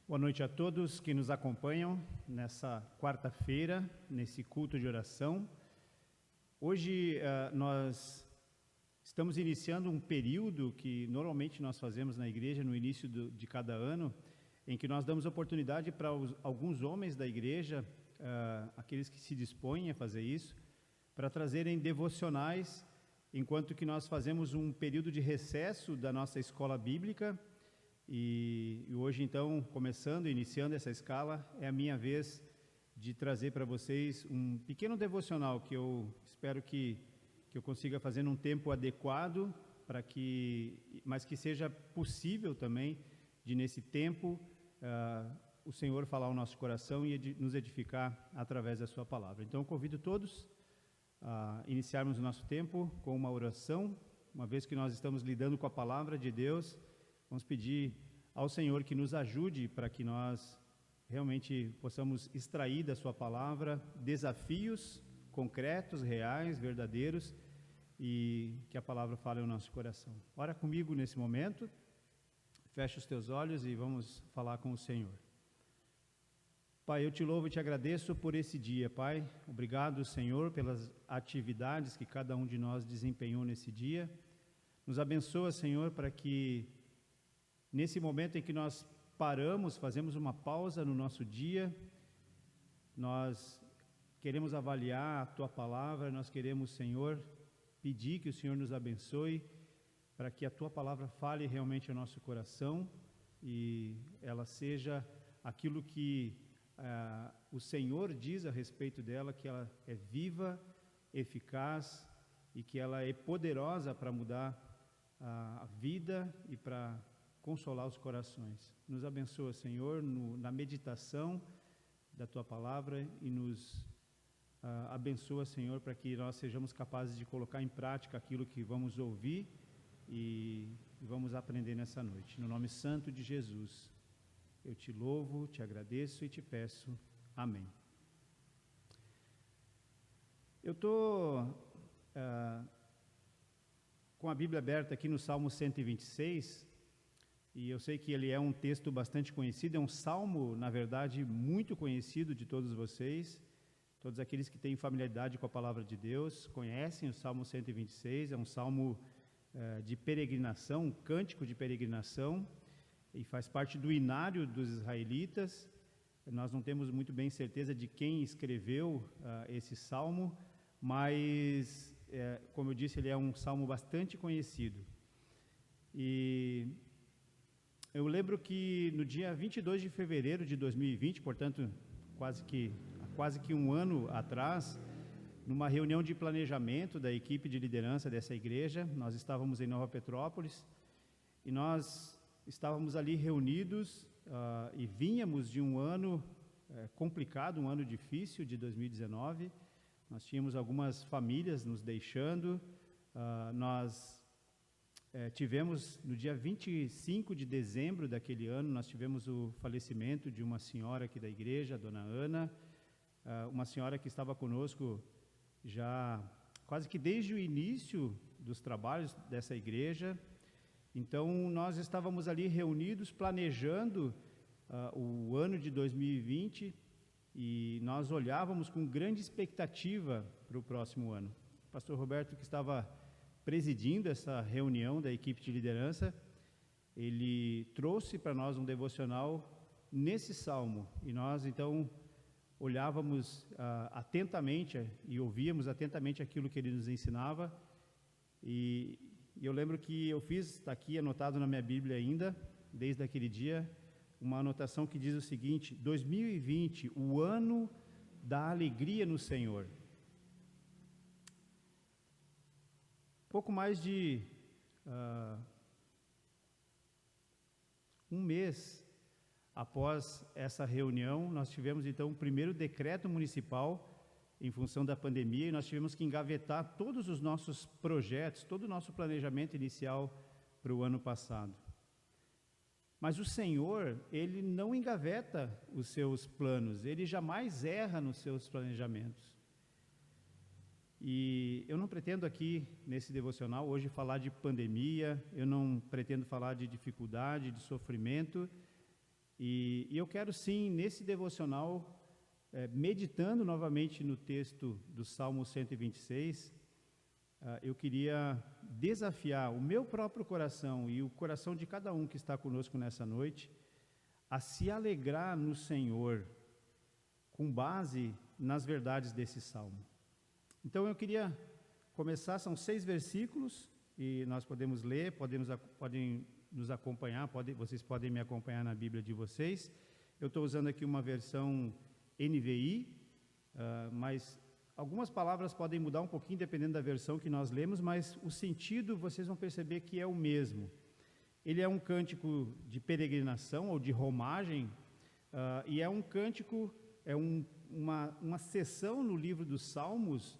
Boa noite a todos que nos acompanham nessa quarta-feira, nesse culto de oração. Hoje nós estamos iniciando um período que normalmente nós fazemos na igreja no início de cada ano, em que nós damos oportunidade para alguns homens da igreja, aqueles que se dispõem a fazer isso, para trazerem devocionais, enquanto que nós fazemos um período de recesso da nossa escola bíblica. E hoje, então, iniciando essa escala, é a minha vez de trazer para vocês um pequeno devocional que eu espero que eu consiga fazer num tempo adequado, mas que seja possível também de, nesse tempo, o Senhor falar ao nosso coração e nos edificar através da sua palavra. Então, eu convido todos a iniciarmos o nosso tempo com uma oração, uma vez que nós estamos lidando com a palavra de Deus. Vamos pedir ao Senhor que nos ajude para que nós realmente possamos extrair da sua palavra desafios concretos, reais, verdadeiros, e que a palavra fale ao nosso coração. Ora comigo nesse momento, fecha os teus olhos e vamos falar com o Senhor. Pai, eu te louvo e te agradeço por esse dia, Pai. Obrigado, Senhor, pelas atividades que cada um de nós desempenhou nesse dia. Nos abençoa, Senhor, para que nesse momento em que nós paramos, fazemos uma pausa no nosso dia, nós queremos avaliar a Tua palavra, nós queremos, Senhor, pedir que o Senhor nos abençoe, para que a Tua palavra fale realmente ao nosso coração e ela seja aquilo que o Senhor diz a respeito dela, que ela é viva, eficaz e que ela é poderosa para mudar a vida e para consolar os corações. Nos abençoa, Senhor, na meditação da Tua palavra e nos abençoa, Senhor, para que nós sejamos capazes de colocar em prática aquilo que vamos ouvir e vamos aprender nessa noite. No nome santo de Jesus, eu te louvo, te agradeço e te peço. Amém. Eu estou com a Bíblia aberta aqui no Salmo 126, e eu sei que ele é um texto bastante conhecido, é um salmo, na verdade, muito conhecido de todos vocês. Todos aqueles que têm familiaridade com a palavra de Deus conhecem o Salmo 126, é um salmo de peregrinação, um cântico de peregrinação, e faz parte do inário dos israelitas. Nós não temos muito bem certeza de quem escreveu esse salmo, mas, como eu disse, ele é um salmo bastante conhecido. E eu lembro que no dia 22 de fevereiro de 2020, portanto, quase que um ano atrás, numa reunião de planejamento da equipe de liderança dessa igreja, nós estávamos em Nova Petrópolis, e nós estávamos ali reunidos e vínhamos de um ano complicado, um ano difícil de 2019. Nós tínhamos algumas famílias nos deixando. Nós tivemos, no dia 25 de dezembro daquele ano, nós tivemos o falecimento de uma senhora aqui da igreja, a dona Ana, uma senhora que estava conosco já quase que desde o início dos trabalhos dessa igreja. Então, nós estávamos ali reunidos, planejando o ano de 2020, e nós olhávamos com grande expectativa para o próximo ano. O pastor Roberto, que estava presidindo essa reunião da equipe de liderança, ele trouxe para nós um devocional nesse salmo, e nós, então, olhávamos atentamente e ouvíamos atentamente aquilo que ele nos ensinava. E eu lembro que eu fiz, está aqui anotado na minha Bíblia ainda, desde aquele dia, uma anotação que diz o seguinte: 2020, o ano da alegria no Senhor. Pouco mais de um mês após essa reunião, nós tivemos então o primeiro decreto municipal em função da pandemia, e nós tivemos que engavetar todos os nossos projetos, todo o nosso planejamento inicial para o ano passado. Mas o Senhor, Ele não engaveta os seus planos, Ele jamais erra nos seus planejamentos. E eu não pretendo aqui, nesse devocional, hoje falar de pandemia, eu não pretendo falar de dificuldade, de sofrimento, E eu quero sim, nesse devocional, meditando novamente no texto do Salmo 126, eu queria desafiar o meu próprio coração e o coração de cada um que está conosco nessa noite a se alegrar no Senhor, com base nas verdades desse Salmo. Então eu queria começar, são 6 versículos, e nós podemos ler, podem nos acompanhar, vocês podem me acompanhar na Bíblia de vocês. Eu estou usando aqui uma versão NVI, mas algumas palavras podem mudar um pouquinho dependendo da versão que nós lemos, mas o sentido vocês vão perceber que é o mesmo. Ele é um cântico de peregrinação ou de romagem, e é um cântico, uma seção no livro dos Salmos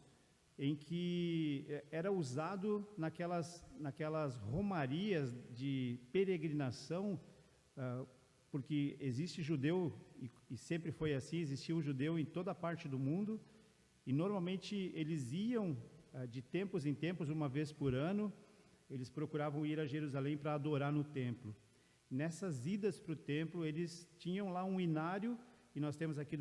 em que era usado naquelas romarias de peregrinação, porque existe judeu, e sempre foi assim, existia um judeu em toda parte do mundo, e normalmente eles iam de tempos em tempos, uma vez por ano, eles procuravam ir a Jerusalém para adorar no templo. Nessas idas para o templo, eles tinham lá um inário, e nós temos aqui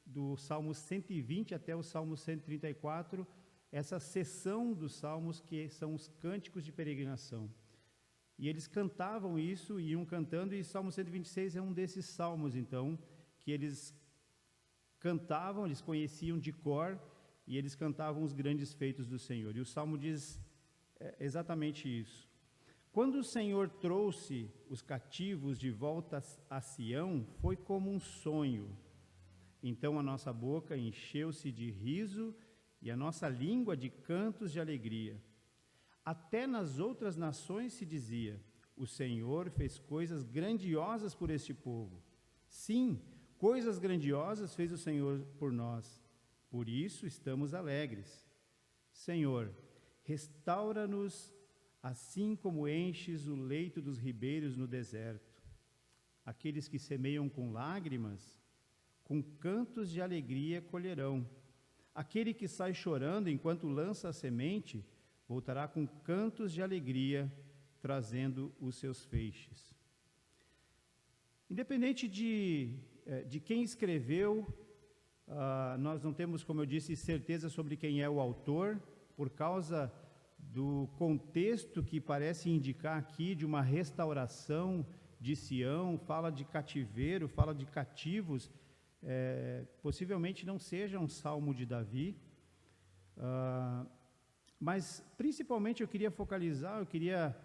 do Salmo 120 até o Salmo 134, essa seção dos salmos que são os cânticos de peregrinação. E eles cantavam isso, iam cantando, e Salmo 126 é um desses salmos, então, que eles cantavam, eles conheciam de cor, e eles cantavam os grandes feitos do Senhor. E o Salmo diz exatamente isso. Quando o Senhor trouxe os cativos de volta a Sião, foi como um sonho. Então a nossa boca encheu-se de riso e a nossa língua de cantos de alegria. Até nas outras nações se dizia: o Senhor fez coisas grandiosas por este povo. Sim, coisas grandiosas fez o Senhor por nós. Por isso estamos alegres. Senhor, restaura-nos assim como enches o leito dos ribeiros no deserto. Aqueles que semeiam com lágrimas, com cantos de alegria colherão. Aquele que sai chorando enquanto lança a semente, voltará com cantos de alegria, trazendo os seus feixes. Independente de quem escreveu, nós não temos, como eu disse, certeza sobre quem é o autor, por causa do contexto que parece indicar aqui de uma restauração de Sião, fala de cativeiro, fala de cativos, possivelmente não seja um salmo de Davi, mas principalmente eu queria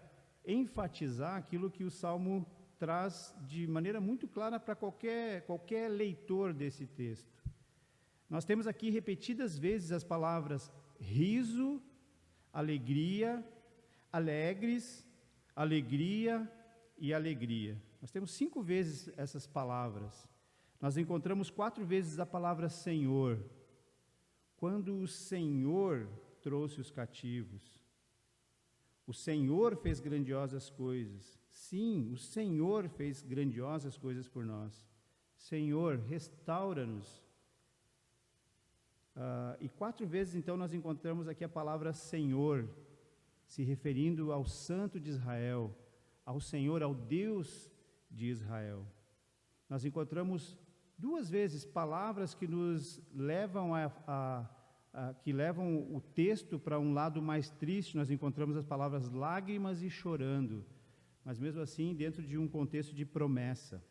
enfatizar aquilo que o salmo traz de maneira muito clara para qualquer leitor desse texto. Nós temos aqui repetidas vezes as palavras riso, alegria, alegres, alegria e alegria. Nós temos 5 vezes essas palavras. Nós encontramos 4 vezes a palavra Senhor. Quando o Senhor trouxe os cativos, o Senhor fez grandiosas coisas. Sim, o Senhor fez grandiosas coisas por nós. Senhor, restaura-nos. E 4 vezes, então, nós encontramos aqui a palavra Senhor, se referindo ao Santo de Israel, ao Senhor, ao Deus de Israel. Nós encontramos 2 vezes palavras que nos levam que levam o texto para um lado mais triste. Nós encontramos as palavras lágrimas e chorando, mas mesmo assim dentro de um contexto de promessa.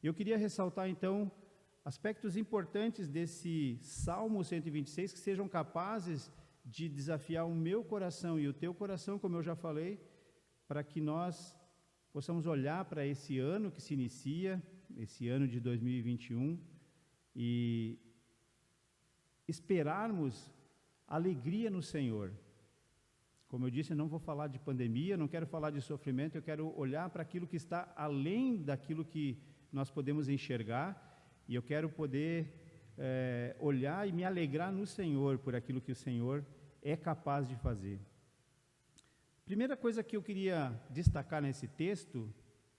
Eu queria ressaltar então aspectos importantes desse Salmo 126 que sejam capazes de desafiar o meu coração e o teu coração, como eu já falei, para que nós possamos olhar para esse ano que se inicia, esse ano de 2021, e esperarmos alegria no Senhor. Como eu disse, eu não vou falar de pandemia, não quero falar de sofrimento, eu quero olhar para aquilo que está além daquilo que nós podemos enxergar, e eu quero poder olhar e me alegrar no Senhor por aquilo que o Senhor é capaz de fazer. Primeira coisa que eu queria destacar nesse texto,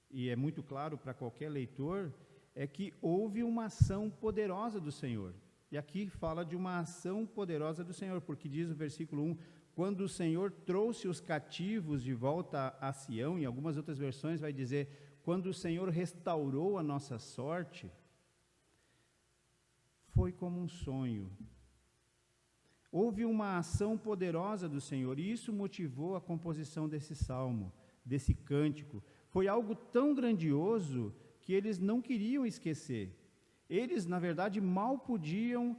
e é muito claro para qualquer leitor, é que houve uma ação poderosa do Senhor. E aqui fala de uma ação poderosa do Senhor, porque diz o versículo 1, quando o Senhor trouxe os cativos de volta a Sião, em algumas outras versões vai dizer, quando o Senhor restaurou a nossa sorte, foi como um sonho. Houve uma ação poderosa do Senhor, e isso motivou a composição desse salmo, desse cântico. Foi algo tão grandioso que eles não queriam esquecer. Eles, na verdade, mal podiam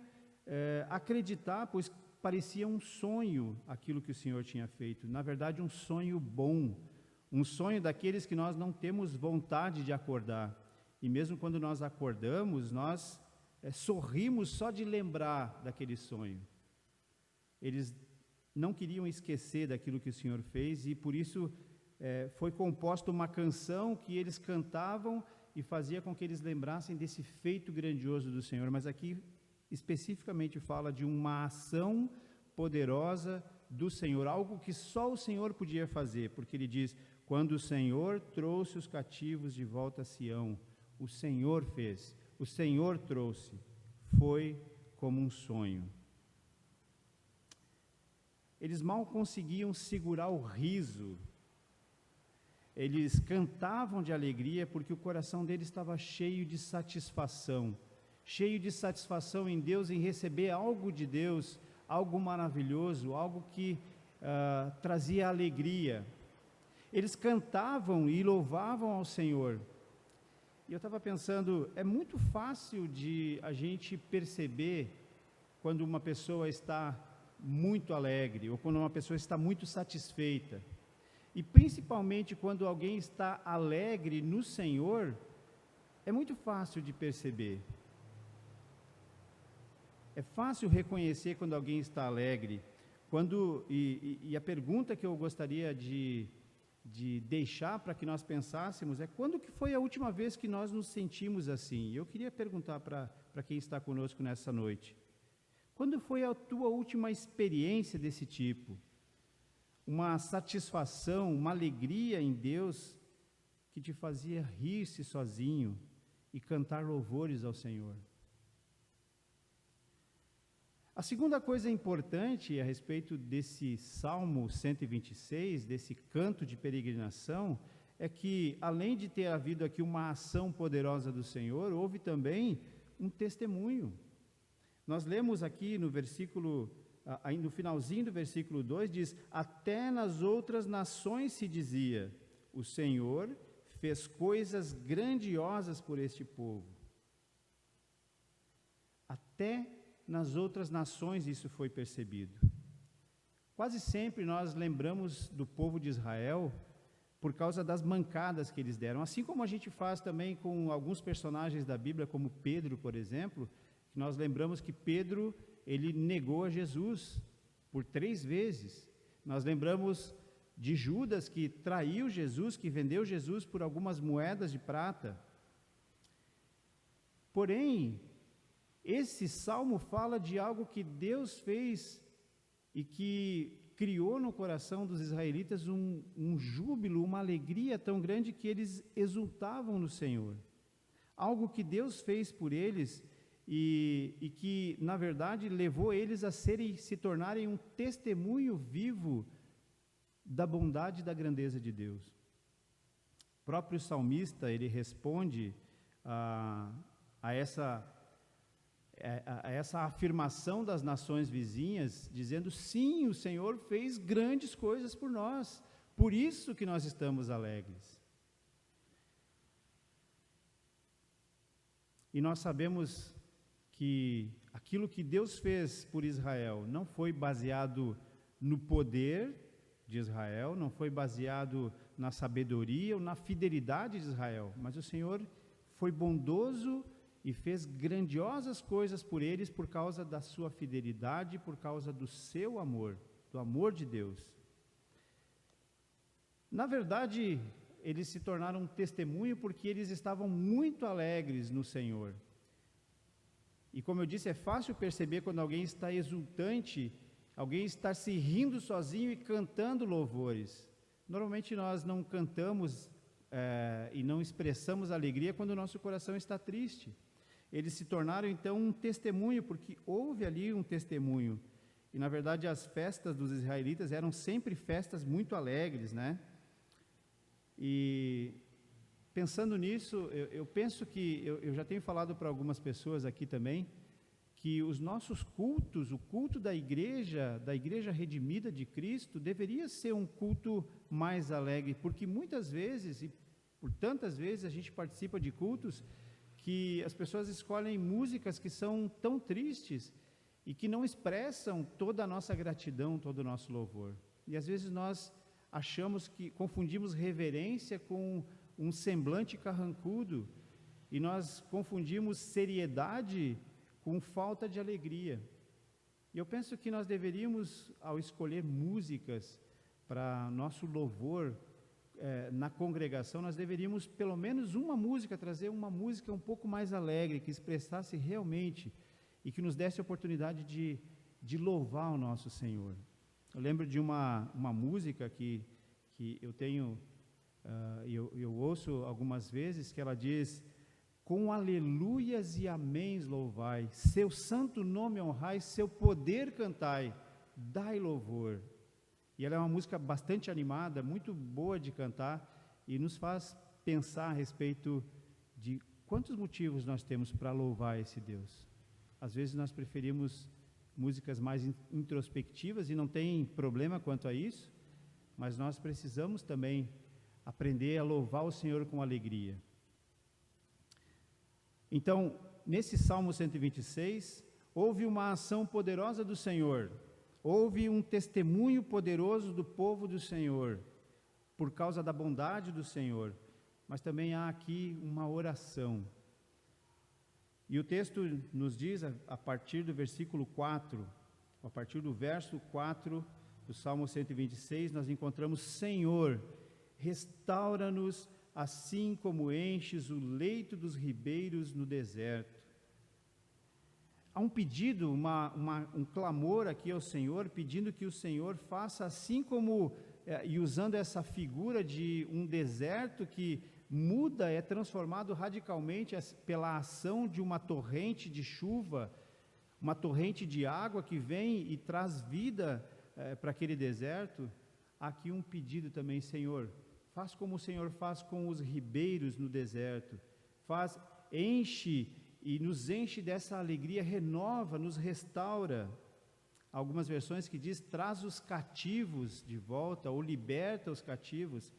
acreditar, pois parecia um sonho aquilo que o Senhor tinha feito. Na verdade, um sonho bom, um sonho daqueles que nós não temos vontade de acordar. E mesmo quando nós acordamos, nós sorrimos só de lembrar daquele sonho. Eles não queriam esquecer daquilo que o Senhor fez, e por isso foi composta uma canção que eles cantavam e fazia com que eles lembrassem desse feito grandioso do Senhor. Mas aqui especificamente fala de uma ação poderosa do Senhor, algo que só o Senhor podia fazer, porque ele diz, quando o Senhor trouxe os cativos de volta a Sião, o Senhor fez, o Senhor trouxe, foi como um sonho. Eles mal conseguiam segurar o riso, eles cantavam de alegria porque o coração deles estava cheio de satisfação em Deus, em receber algo de Deus, algo maravilhoso, algo que trazia alegria. Eles cantavam e louvavam ao Senhor. E eu estava pensando, é muito fácil de a gente perceber quando uma pessoa está muito alegre, ou quando uma pessoa está muito satisfeita. E principalmente quando alguém está alegre no Senhor, é muito fácil de perceber. É fácil reconhecer quando alguém está alegre. E a pergunta que eu gostaria de deixar para que nós pensássemos é: quando que foi a última vez que nós nos sentimos assim? Eu queria perguntar para quem está conosco nessa noite: quando foi a tua última experiência desse tipo? Uma satisfação, uma alegria em Deus que te fazia rir-se sozinho e cantar louvores ao Senhor. A segunda coisa importante a respeito desse Salmo 126, desse canto de peregrinação, é que, além de ter havido aqui uma ação poderosa do Senhor, houve também um testemunho. Nós lemos aqui no versículo, no finalzinho do versículo 2, diz: até nas outras nações se dizia, o Senhor fez coisas grandiosas por este povo. Até nas outras nações isso foi percebido. Quase sempre nós lembramos do povo de Israel por causa das mancadas que eles deram, assim como a gente faz também com alguns personagens da Bíblia, como Pedro, por exemplo, que nós lembramos que Pedro, ele negou a Jesus por 3 vezes. Nós lembramos de Judas, que traiu Jesus, que vendeu Jesus por algumas moedas de prata. Porém, esse salmo fala de algo que Deus fez e que criou no coração dos israelitas um júbilo, uma alegria tão grande que eles exultavam no Senhor. Algo que Deus fez por eles e que, na verdade, levou eles a se tornarem um testemunho vivo da bondade e da grandeza de Deus. O próprio salmista, ele responde a essa afirmação das nações vizinhas, dizendo: sim, o Senhor fez grandes coisas por nós, por isso que nós estamos alegres. E nós sabemos que aquilo que Deus fez por Israel não foi baseado no poder de Israel, não foi baseado na sabedoria ou na fidelidade de Israel, mas o Senhor foi bondoso e fez grandiosas coisas por eles por causa da sua fidelidade, por causa do seu amor, do amor de Deus. Na verdade, eles se tornaram um testemunho porque eles estavam muito alegres no Senhor. E como eu disse, é fácil perceber quando alguém está exultante, alguém está se rindo sozinho e cantando louvores. Normalmente nós não cantamos e não expressamos alegria quando o nosso coração está triste. Eles se tornaram então um testemunho, porque houve ali um testemunho. e na verdade as festas dos israelitas eram sempre festas muito alegres, né? E pensando nisso, eu penso que, eu já tenho falado para algumas pessoas aqui também, que os nossos cultos, o culto da igreja redimida de Cristo, deveria ser um culto mais alegre, porque muitas vezes, e por tantas vezes, a gente participa de cultos que as pessoas escolhem músicas que são tão tristes e que não expressam toda a nossa gratidão, todo o nosso louvor. E às vezes nós confundimos reverência com um semblante carrancudo, e nós confundimos seriedade com falta de alegria. E eu penso que nós deveríamos, ao escolher músicas para nosso louvor na congregação, nós deveríamos pelo menos uma música, trazer uma música um pouco mais alegre, que expressasse realmente e que nos desse a oportunidade de louvar o nosso Senhor. Eu lembro de uma música que eu tenho, eu ouço algumas vezes, que ela diz: com aleluias e améns louvai, seu santo nome honrai, seu poder cantai, dai louvor. E ela é uma música bastante animada, muito boa de cantar, e nos faz pensar a respeito de quantos motivos nós temos para louvar esse Deus. Às vezes nós preferimos músicas mais introspectivas, e não tem problema quanto a isso, mas nós precisamos também aprender a louvar o Senhor com alegria. Então, nesse Salmo 126, houve uma ação poderosa do Senhor, houve um testemunho poderoso do povo do Senhor, por causa da bondade do Senhor, mas também há aqui uma oração. E o texto nos diz, a partir do versículo 4, a partir do verso 4 do Salmo 126, nós encontramos: Senhor, restaura-nos assim como enches o leito dos ribeiros no deserto. Há um pedido, um clamor aqui ao Senhor, pedindo que o Senhor faça assim como, e usando essa figura de um deserto que muda, é transformado radicalmente pela ação de uma torrente de chuva, uma torrente de água que vem e traz vida para aquele deserto. Há aqui um pedido também: Senhor, faz como o Senhor faz com os ribeiros no deserto, nos enche dessa alegria, renova, nos restaura. Algumas versões que diz: traz os cativos de volta, ou liberta os cativos.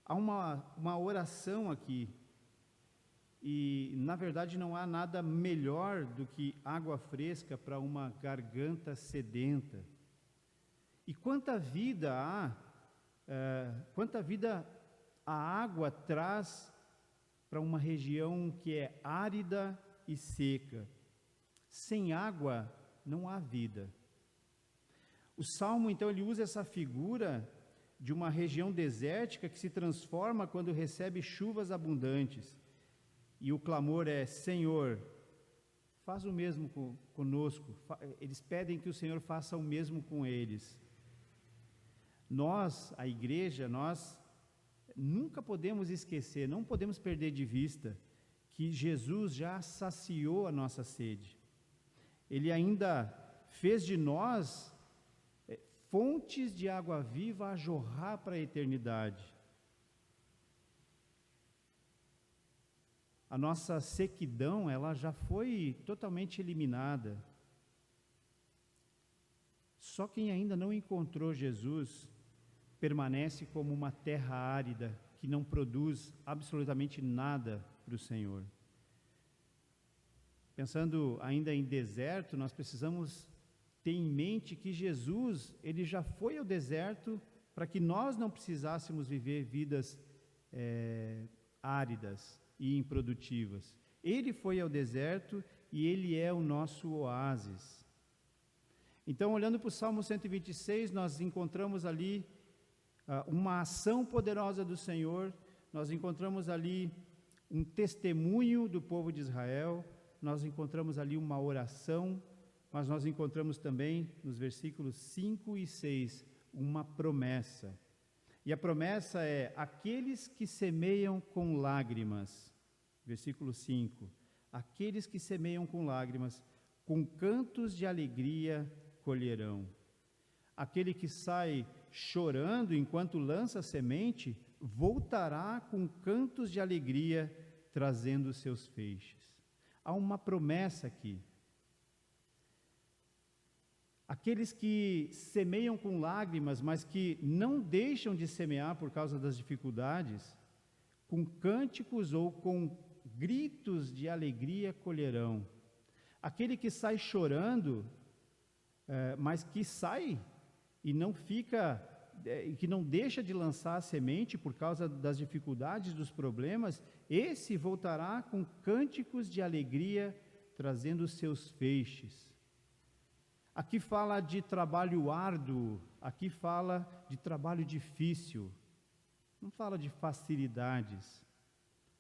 Há uma oração aqui, e na verdade não há nada melhor do que água fresca para uma garganta sedenta. E quanta vida a água traz para uma região que é árida e seca. Sem água não há vida. O Salmo, então, ele usa essa figura de uma região desértica que se transforma quando recebe chuvas abundantes. E o clamor é: Senhor, faz o mesmo conosco. Eles pedem que o Senhor faça o mesmo com eles. Nós, a igreja, nós nunca podemos esquecer, não podemos perder de vista que Jesus já saciou a nossa sede. Ele ainda fez de nós fontes de água viva a jorrar para a eternidade. A nossa sequidão, ela já foi totalmente eliminada. Só quem ainda não encontrou Jesus permanece como uma terra árida, que não produz absolutamente nada para o Senhor. Pensando ainda em deserto, nós precisamos ter em mente que Jesus, ele já foi ao deserto para que nós não precisássemos viver vidas áridas e improdutivas. Ele foi ao deserto e ele é o nosso oásis. Então, olhando para o Salmo 126, nós encontramos ali uma ação poderosa do Senhor, nós encontramos ali um testemunho do povo de Israel, nós encontramos ali uma oração, mas nós encontramos também, nos versículos 5 e 6, uma promessa. E a promessa é: aqueles que semeiam com lágrimas, versículo 5, aqueles que semeiam com lágrimas, com cantos de alegria colherão. Aquele que sai chorando enquanto lança a semente, voltará com cantos de alegria, trazendo os seus feixes. Há uma promessa aqui. Aqueles que semeiam com lágrimas, mas que não deixam de semear por causa das dificuldades, com cânticos ou com gritos de alegria colherão. Aquele que sai chorando, mas que sai e não fica, que não deixa de lançar a semente por causa das dificuldades, dos problemas, esse voltará com cânticos de alegria, trazendo os seus feixes. Aqui fala de trabalho árduo, aqui fala de trabalho difícil, não fala de facilidades,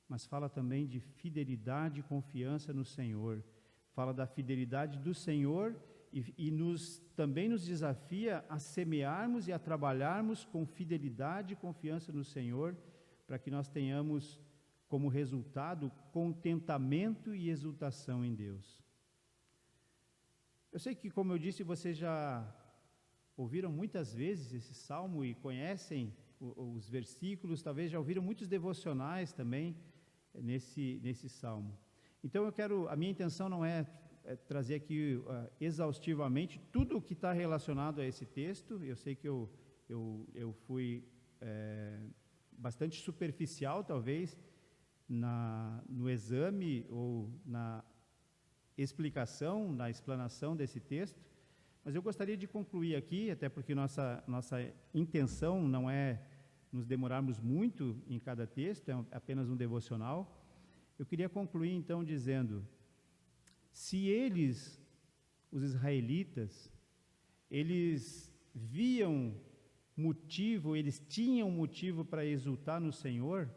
mas fala também de fidelidade e confiança no Senhor. Fala da fidelidade do Senhor e também nos desafia a semearmos e a trabalharmos com fidelidade e confiança no Senhor, para que nós tenhamos como resultado contentamento e exultação em Deus. Eu sei que, como eu disse, vocês já ouviram muitas vezes esse salmo e conhecem os versículos, talvez já ouviram muitos devocionais também nesse salmo. Então a minha intenção não é trazer aqui exaustivamente tudo o que está relacionado a esse texto. Eu sei que eu fui bastante superficial, talvez, no exame ou na explicação, na explanação desse texto, mas eu gostaria de concluir aqui, até porque nossa intenção não é nos demorarmos muito em cada texto, é apenas um devocional. Eu queria concluir então dizendo: se eles, os israelitas, eles tinham motivo para exultar no Senhor,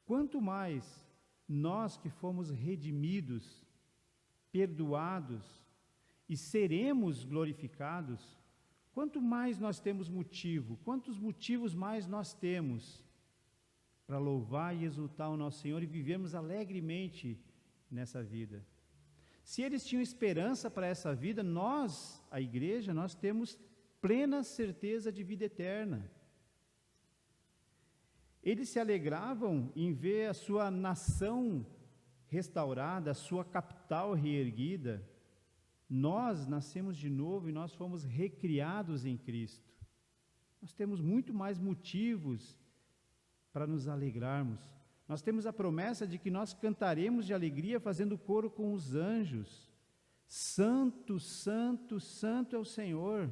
quanto mais nós que fomos redimidos, perdoados e seremos glorificados, quanto mais nós temos motivo, quantos motivos mais nós temos para louvar e exultar o nosso Senhor e vivermos alegremente nessa vida. Se eles tinham esperança para essa vida, nós, a igreja, nós temos plena certeza de vida eterna. Eles se alegravam em ver a sua nação restaurada, a sua capital reerguida. Nós nascemos de novo e nós fomos recriados em Cristo. Nós temos muito mais motivos para nos alegrarmos. Nós temos a promessa de que nós cantaremos de alegria fazendo coro com os anjos. Santo, santo, santo é o Senhor.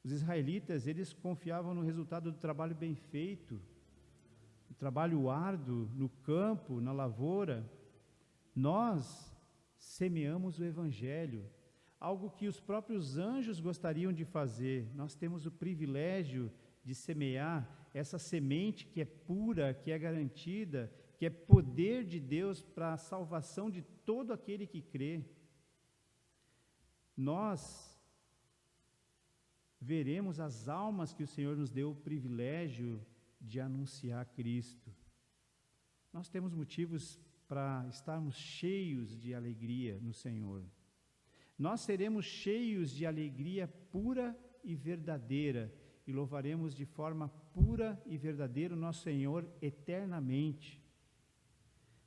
Os israelitas, eles confiavam no resultado do trabalho bem feito, o trabalho árduo no campo, na lavoura. Nós semeamos o Evangelho, algo que os próprios anjos gostariam de fazer. Nós temos o privilégio de semear essa semente que é pura, que é garantida, que é poder de Deus para a salvação de todo aquele que crê. Nós veremos as almas que o Senhor nos deu o privilégio de anunciar Cristo. Nós temos motivos para estarmos cheios de alegria no Senhor. Nós seremos cheios de alegria pura e verdadeira e louvaremos de forma pura e verdadeira o nosso Senhor eternamente.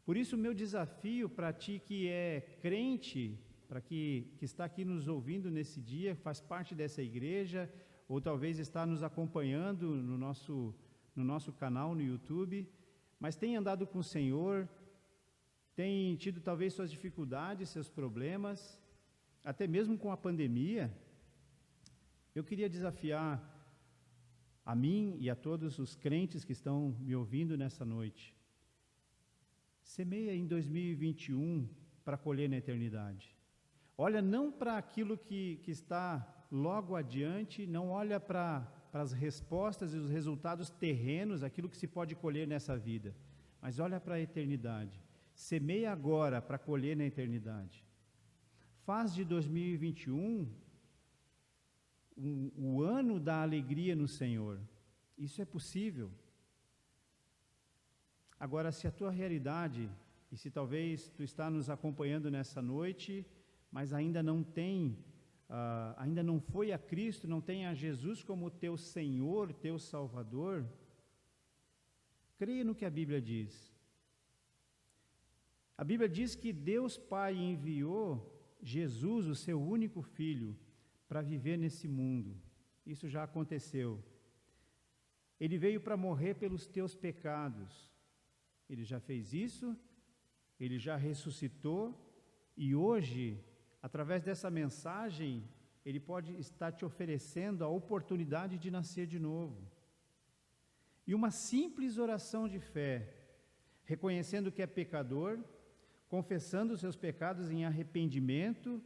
Por isso, o meu desafio para ti que é crente, para que está aqui nos ouvindo nesse dia, faz parte dessa igreja, ou talvez está nos acompanhando no nosso canal no YouTube, mas tem andado com o Senhor, tem tido talvez suas dificuldades, seus problemas, até mesmo com a pandemia. Eu queria desafiar a mim e a todos os crentes que estão me ouvindo nessa noite. Semeia em 2021 para colher na eternidade. Olha não para aquilo que está logo adiante, não olha para as respostas e os resultados terrenos, aquilo que se pode colher nessa vida, mas olha para a eternidade. Semeia agora para colher na eternidade. Faz de 2021 o ano da alegria no Senhor. Isso é possível. Agora, se a tua realidade, e se talvez tu está nos acompanhando nessa noite, mas ainda não tem ainda não foi a Cristo, não tem a Jesus como teu Senhor, teu Salvador, creia no que a Bíblia diz. A Bíblia diz que Deus Pai enviou Jesus, o seu único Filho, para viver nesse mundo. Isso já aconteceu. Ele veio para morrer pelos teus pecados. Ele já fez isso, ele já ressuscitou, e hoje, através dessa mensagem, ele pode estar te oferecendo a oportunidade de nascer de novo. E uma simples oração de fé, reconhecendo que é pecador, confessando os seus pecados em arrependimento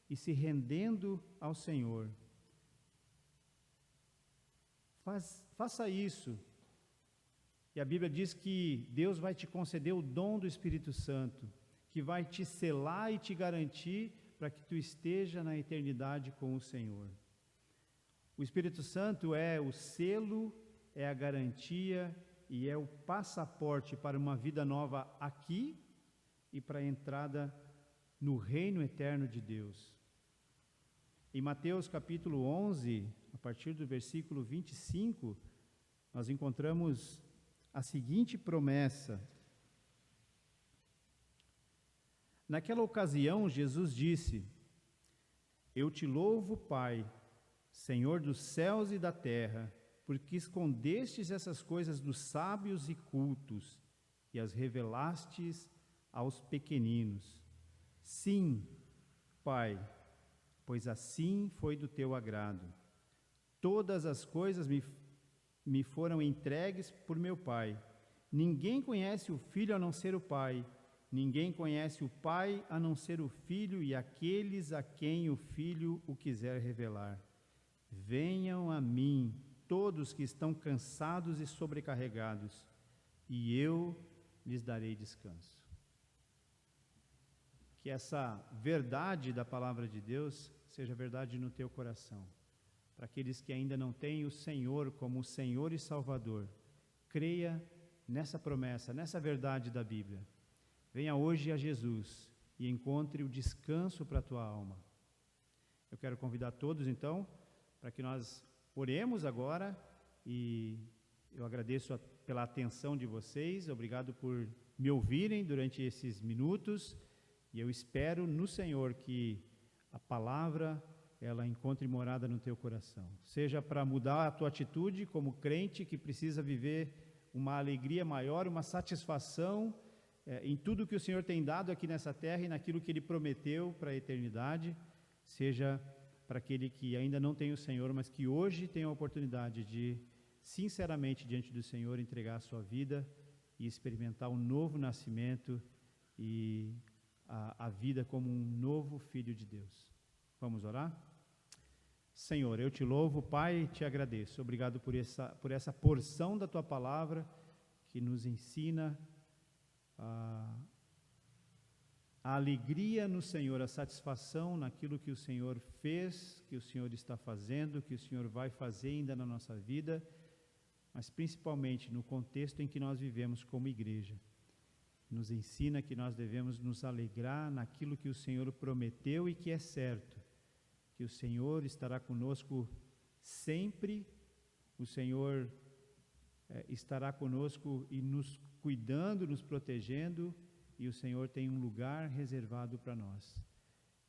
e se rendendo ao Senhor. Faça isso. E a Bíblia diz que Deus vai te conceder o dom do Espírito Santo, que vai te selar e te garantir para que tu esteja na eternidade com o Senhor. O Espírito Santo é o selo, é a garantia e é o passaporte para uma vida nova aqui e para a entrada no reino eterno de Deus. Em Mateus capítulo 11, a partir do versículo 25, nós encontramos a seguinte promessa. Naquela ocasião, Jesus disse: Eu te louvo, Pai, Senhor dos céus e da terra, porque escondestes essas coisas dos sábios e cultos e as revelastes aos pequeninos. Sim, Pai, pois assim foi do teu agrado. Todas as coisas me foram entregues por meu Pai. Ninguém conhece o Filho a não ser o Pai. Ninguém conhece o Pai a não ser o Filho e aqueles a quem o Filho o quiser revelar. Venham a mim todos que estão cansados e sobrecarregados, e eu lhes darei descanso. Que essa verdade da palavra de Deus seja verdade no teu coração. Para aqueles que ainda não têm o Senhor como Senhor e Salvador, creia nessa promessa, nessa verdade da Bíblia. Venha hoje a Jesus e encontre o descanso para a tua alma. Eu quero convidar todos, então, para que nós oremos agora, e eu agradeço pela atenção de vocês, obrigado por me ouvirem durante esses minutos, e eu espero no Senhor que a palavra, ela encontre morada no teu coração. Seja para mudar a tua atitude como crente que precisa viver uma alegria maior, uma satisfação em tudo que o Senhor tem dado aqui nessa terra e naquilo que Ele prometeu para a eternidade. Seja para aquele que ainda não tem o Senhor, mas que hoje tem a oportunidade de, sinceramente, diante do Senhor, entregar a sua vida e experimentar um novo nascimento e a vida como um novo filho de Deus. Vamos orar? Senhor, eu te louvo, Pai, e te agradeço. Obrigado por essa porção da Tua palavra que nos ensina a alegria no Senhor, a satisfação naquilo que o Senhor fez, que o Senhor está fazendo, que o Senhor vai fazer ainda na nossa vida, mas principalmente no contexto em que nós vivemos como igreja. Nos ensina que nós devemos nos alegrar naquilo que o Senhor prometeu e que é certo, que o Senhor estará conosco sempre, o Senhor estará conosco e nos cuidando, nos protegendo, e o Senhor tem um lugar reservado para nós.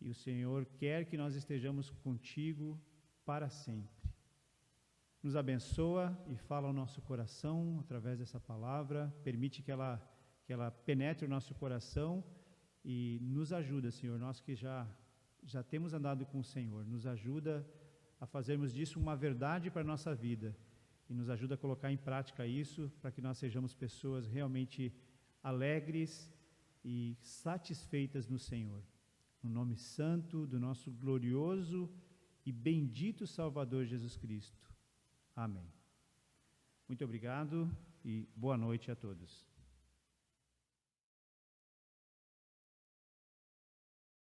E o Senhor quer que nós estejamos contigo para sempre. Nos abençoa e fala ao nosso coração através dessa palavra, permite que ela penetre o nosso coração e nos ajuda, Senhor, nós que já temos andado com o Senhor, nos ajuda a fazermos disso uma verdade para a nossa vida e nos ajuda a colocar em prática isso para que nós sejamos pessoas realmente alegres e satisfeitas no Senhor. No nome santo do nosso glorioso e bendito Salvador Jesus Cristo. Amém. Muito obrigado e boa noite a todos.